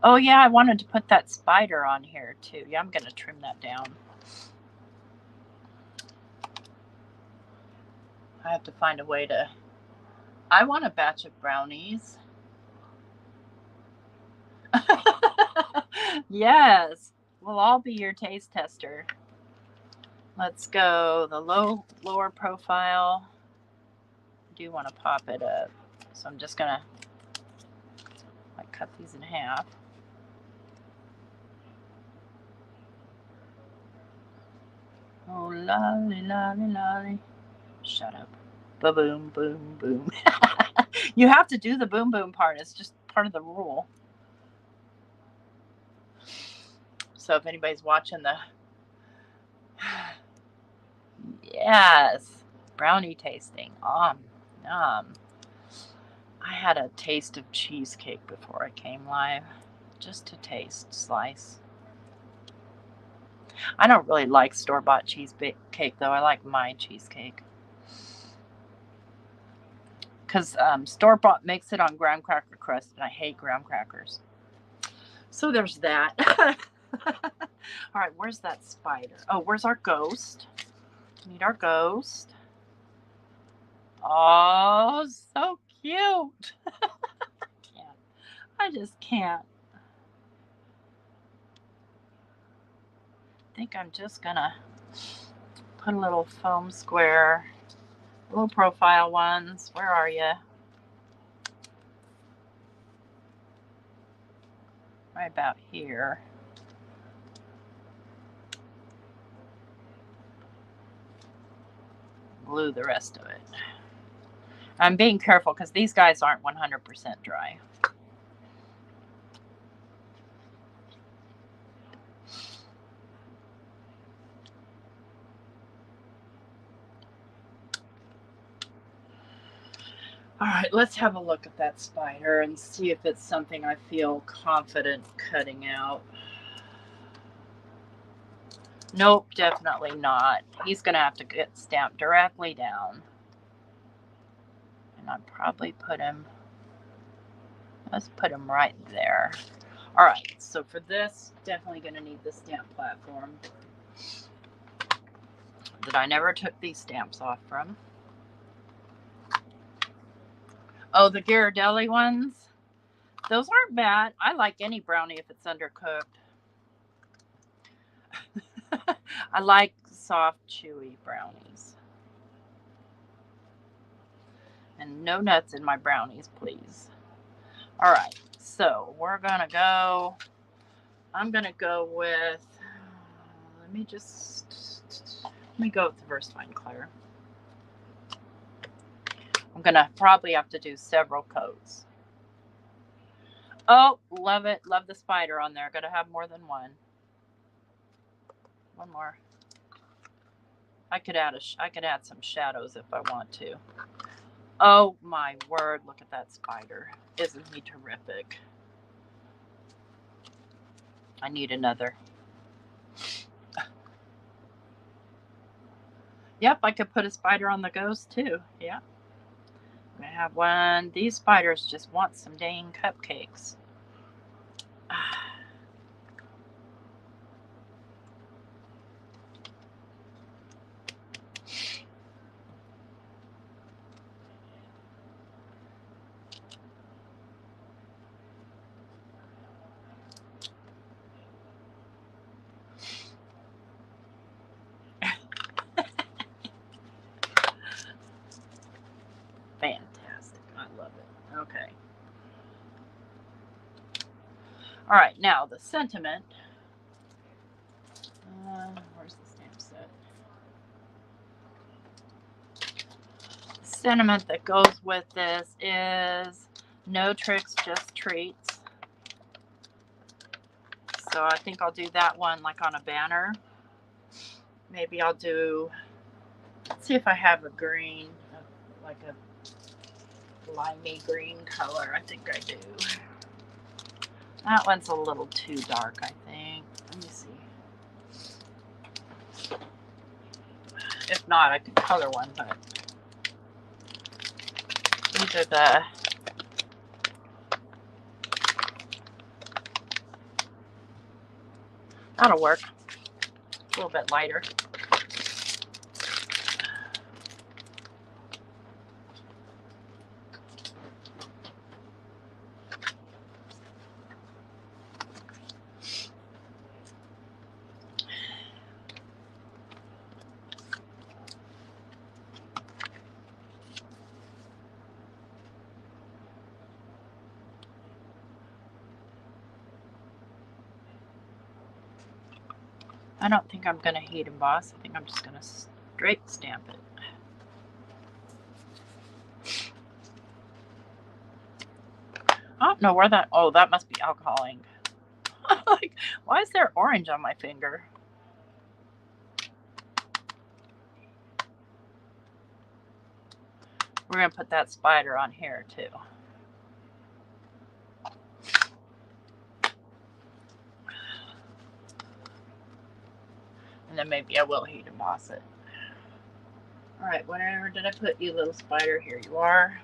Oh yeah, I wanted to put that spider on here too. Yeah, I'm going to trim that down. I have to find a way to... I want a batch of brownies. Yes, we'll all be your taste tester. Let's go the lower profile. I do want to pop it up. So I'm just going to cut these in half. Oh, lolly, lolly, lolly. Shut up. Ba-boom, boom, boom. You have to do the boom, boom part. It's just part of the rule. So if anybody's watching the... Yes. Brownie tasting. I had a taste of cheesecake before I came live. Just to taste. Slice. I don't really like store-bought cheesecake though. I like my cheesecake. because store-bought makes it on graham cracker crust, and I hate graham crackers. So there's that. All right, where's that spider? Oh, where's our ghost? We need our ghost. Oh, so cute. I just can't. I think I'm just gonna put a little foam square, little profile ones. Where are you? Right about here. Glue the rest of it. I'm being careful because these guys aren't 100% dry. All right, let's have a look at that spider and see if it's something I feel confident cutting out. Nope, definitely not. He's going to have to get stamped directly down. And I'd probably put him, let's put him right there. All right, so for this, definitely going to need the stamp platform that I never took these stamps off from. Oh, the Ghirardelli ones? Those aren't bad. I like any brownie if it's undercooked. I like soft, chewy brownies. And no nuts in my brownies, please. All right, so we're going to go, I'm going to go with, let me go with the VersaFine Clear. I'm going to probably have to do several coats. Oh, love it. Love the spider on there. Got to have more than one. One more. I could add some shadows if I want to. Oh my word, look at that spider. Isn't he terrific? I need another. Yep, I could put a spider on the ghost too. Yeah. I have one. These spiders just want some dang cupcakes. Fantastic. I love it. Okay. All right, now the sentiment. Where's the stamp set? The sentiment that goes with this is no tricks, just treats. So I think I'll do that one like on a banner. Maybe I'll do, let's see if I have a green, like a limey green color. I think I do. That one's a little too dark, I think. Let me see. If not, I could color one, but these are the, that'll work. A little bit lighter. I don't think I'm going to heat emboss. I think I'm just going to straight stamp it. I don't know where that, oh, that must be alcohol ink. Like, why is there orange on my finger? We're going to put that spider on here too. And then maybe I will heat emboss it. All right, where did I put you, little spider? Here you are.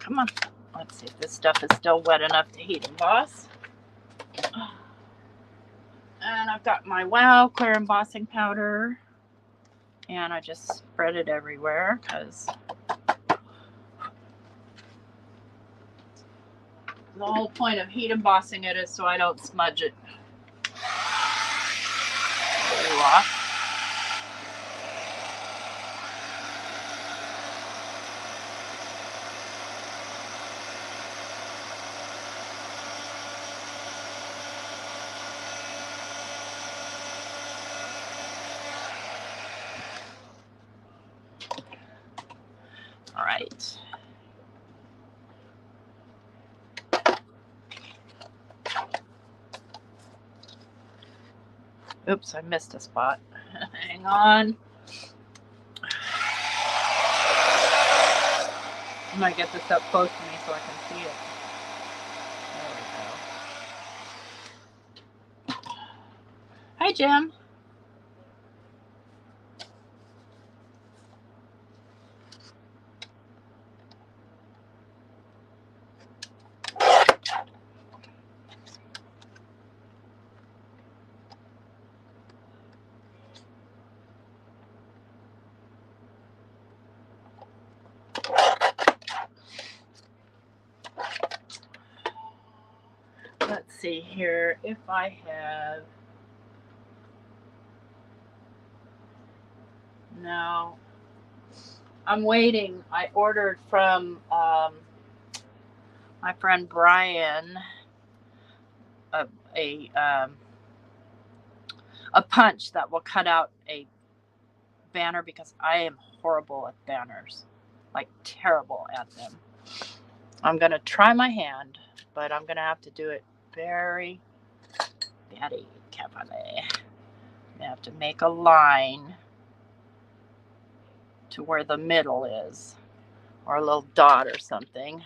Come on. Let's see if this stuff is still wet enough to heat emboss. And I've got my Wow clear embossing powder. And I just spread it everywhere because the whole point of heat embossing it is so I don't smudge it. All right. Oops, I missed a spot. Hang on. I'm going to get this up close to me so I can see it. There we go. Hi, Jim. Let's see here if I have. No. I'm waiting. I ordered from my friend Brian a punch that will cut out a banner because I am horrible at banners. Like terrible at them. I'm going to try my hand, but I'm going to have to do it very carefully. I have to make a line to where the middle is, or a little dot or something.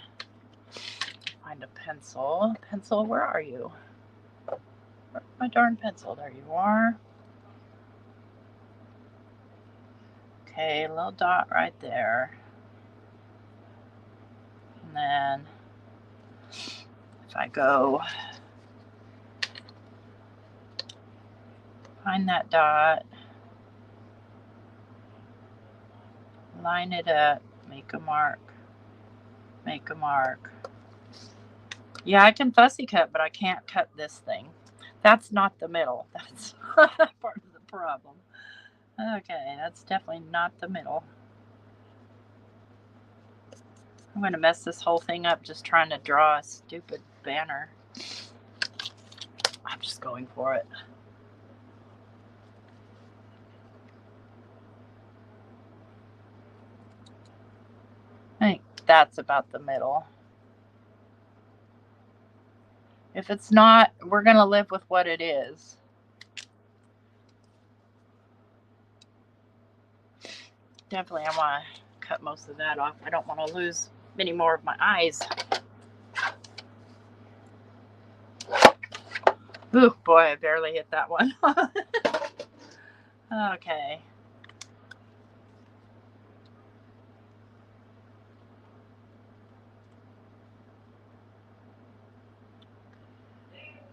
Find a pencil. Pencil, where are you? Where's my darn pencil? There you are. Okay, a little dot right there. And then if I go find that dot, line it up, make a mark, make a mark. Yeah, I can fussy cut, but I can't cut this thing. That's not the middle. That's part of the problem. Okay, that's definitely not the middle. I'm going to mess this whole thing up just trying to draw a stupid banner. I'm just going for it. I think that's about the middle. If it's not, we're going to live with what it is. Definitely, I want to cut most of that off. I don't want to lose many more of my eyes. Ooh, boy, I barely hit that one. Okay.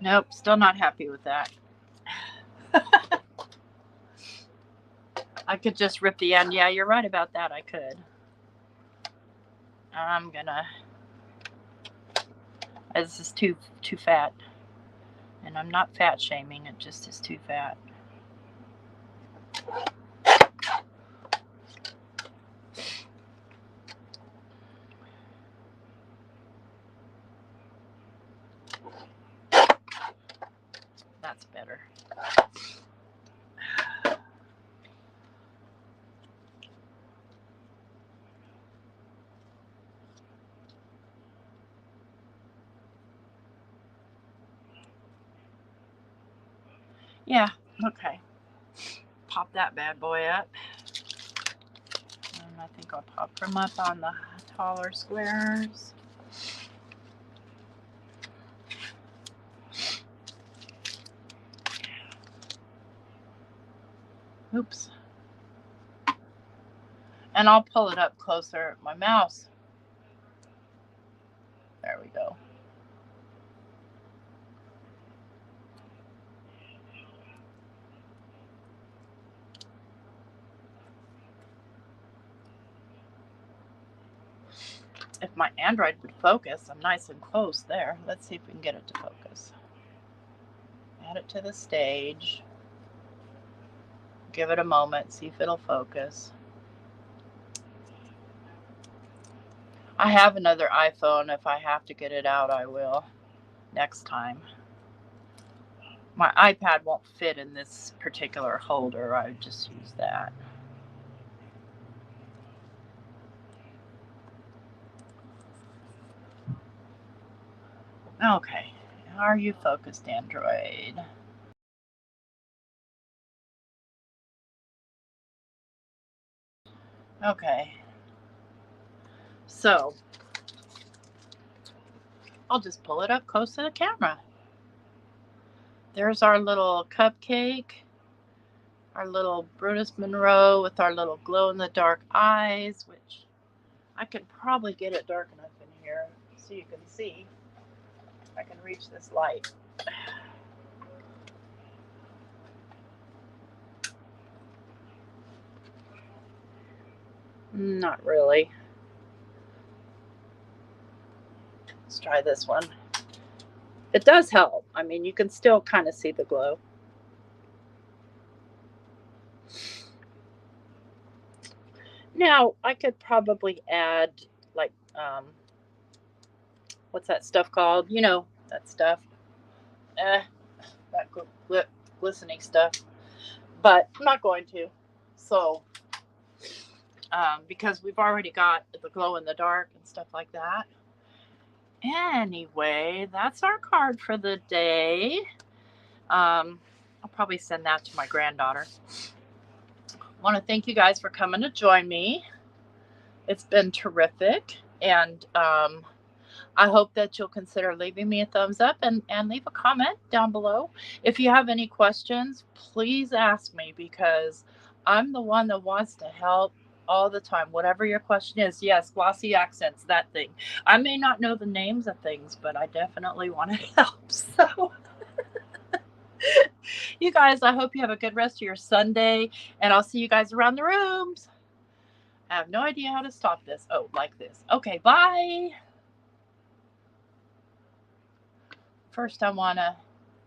Nope, still not happy with that. I could just rip the end. Yeah, you're right about that. I could. I'm gonna. This is too fat, and I'm not fat shaming. It just is too fat. That's better. Yeah, okay. Pop that bad boy up. And I think I'll pop them up on the taller squares. Oops. And I'll pull it up closer. My mouse If my Android would focus, I'm nice and close there. Let's see if we can get it to focus. Add it to the stage. Give it a moment, see if it'll focus. I have another iPhone. If I have to get it out, I will next time. My iPad won't fit in this particular holder. I would just use that. Okay, are you focused, Android? Okay, so I'll just pull it up close to the camera. There's our little cupcake, our little Brutus Monroe with our little glow-in-the-dark eyes, which I could probably get it dark enough in here so you can see. I can reach this light. Not really. Let's try this one. It does help. I mean, you can still kind of see the glow. Now, I could probably add, like, what's that stuff called? You know, that stuff. That glistening stuff. But I'm not going to. So, because we've already got the glow in the dark and stuff like that. Anyway, that's our card for the day. I'll probably send that to my granddaughter. I want to thank you guys for coming to join me. It's been terrific. And I hope that you'll consider leaving me a thumbs up and leave a comment down below. If you have any questions, please ask me, because I'm the one that wants to help all the time. Whatever your question is, yes, glossy accents, that thing. I may not know the names of things, but I definitely want to help. So you guys, I hope you have a good rest of your Sunday, and I'll see you guys around the rooms. I have no idea how to stop this. Oh, like this. Okay, bye. First, I want to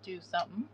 do something.